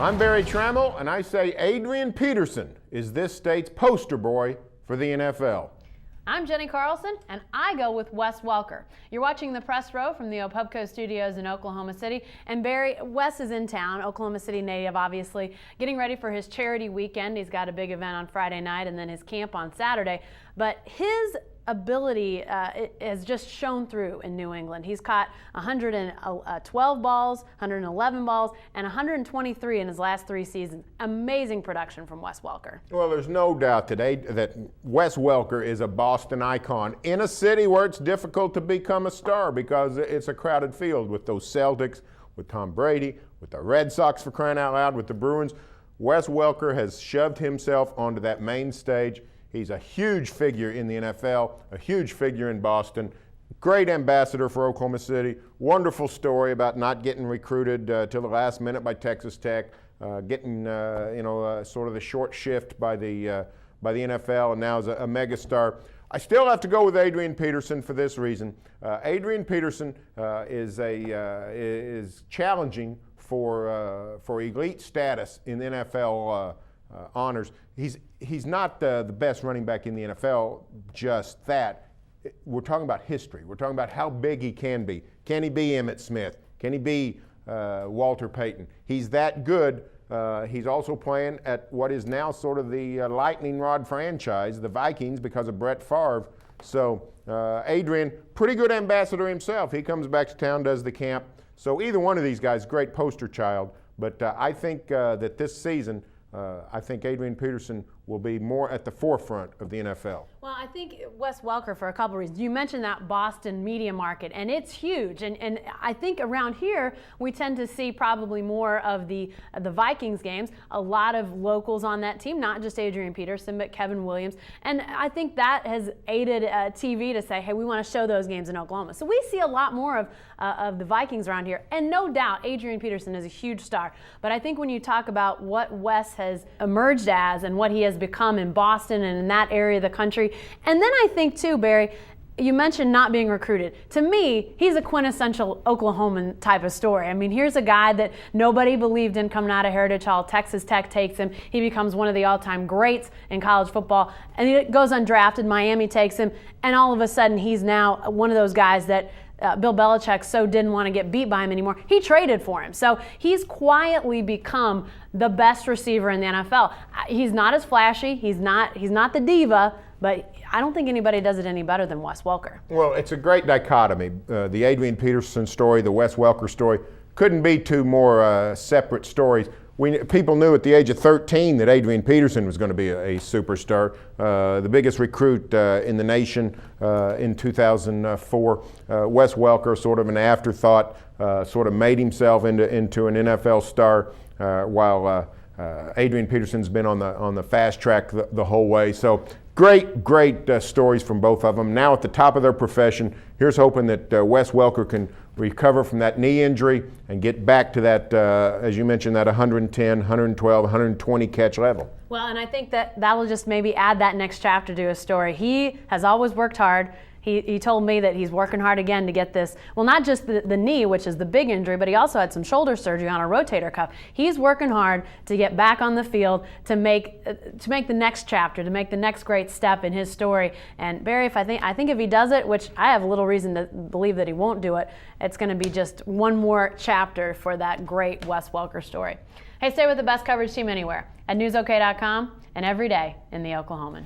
I'm Barry Tramel, and I say Adrian Peterson is this state's poster boy for the NFL. I'm Jenni Carlson, and I go with Wes Welker. You're watching the Press Row from the Opubco Studios in Oklahoma City. And Barry, Wes is in town, Oklahoma City native, obviously, getting ready for his charity weekend. He's got a big event on Friday night and then his camp on Saturday. But his ability has just shown through in New England. He's caught 112 balls, 111 balls, and 123 in his last 3 seasons. Amazing production from Wes Welker. Well, there's no doubt today that Wes Welker is a Boston icon in a city where it's difficult to become a star because it's a crowded field with those Celtics, with Tom Brady, with the Red Sox for crying out loud, with the Bruins. Wes Welker has shoved himself onto that main stage. He's a huge figure in the NFL, a huge figure in Boston, great ambassador for Oklahoma City. Wonderful story about not getting recruited till the last minute by Texas Tech, getting sort of the short shift by the NFL, and now is a megastar. I still have to go with Adrian Peterson for this reason. Adrian Peterson is challenging for elite status in NFL honors. He's not the best running back in the NFL, just that. We're talking about history. We're talking about how big he can be. Can he be Emmitt Smith? Can he be Walter Payton? He's that good. He's also playing at what is now sort of the lightning rod franchise, the Vikings, because of Brett Favre. So Adrian, pretty good ambassador himself. He comes back to town, does the camp. So either one of these guys, great poster child. But I think that this season, I think Adrian Peterson will be more at the forefront of the NFL. Well, I think Wes Welker, for a couple of reasons. You mentioned that Boston media market, and it's huge. And I think around here, we tend to see probably more of the Vikings games, a lot of locals on that team, not just Adrian Peterson, but Kevin Williams. And I think that has aided TV to say, hey, we want to show those games in Oklahoma. So we see a lot more of the Vikings around here. And no doubt, Adrian Peterson is a huge star. But I think when you talk about what Wes has emerged as and what he has become in Boston and in that area of the country. And then I think too, Barry, you mentioned not being recruited. To me, he's a quintessential Oklahoman type of story. I mean, here's a guy that nobody believed in coming out of Heritage Hall. Texas Tech takes him. He becomes one of the all-time greats in college football. And he goes undrafted. Miami takes him. And all of a sudden, he's now one of those guys that Bill Belichick so didn't want to get beat by him anymore. He traded for him. So he's quietly become the best receiver in the NFL. He's not as flashy. He's not the diva, but I don't think anybody does it any better than Wes Welker. Well, it's a great dichotomy. The Adrian Peterson story, the Wes Welker story, couldn't be two more separate stories. People knew at the age of 13 that Adrian Peterson was going to be a superstar, the biggest recruit in the nation in 2004. Wes Welker, sort of an afterthought, sort of made himself into an NFL star, while Adrian Peterson's been on the fast track the whole way. So great stories from both of them. Now at the top of their profession, here's hoping that Wes Welker can recover from that knee injury and get back to that, as you mentioned, that 110, 112, 120 catch level. Well, and I think that will just maybe add that next chapter to his story. He has always worked hard. He told me that he's working hard again to get this, well, not just the knee, which is the big injury, but he also had some shoulder surgery on a rotator cuff. He's working hard to get back on the field to make the next chapter, to make the next great step in his story. And Barry, I think if he does it, which I have little reason to believe that he won't do it, it's going to be just one more chapter for that great Wes Welker story. Hey, stay with the best coverage team anywhere at newsok.com and every day in the Oklahoman.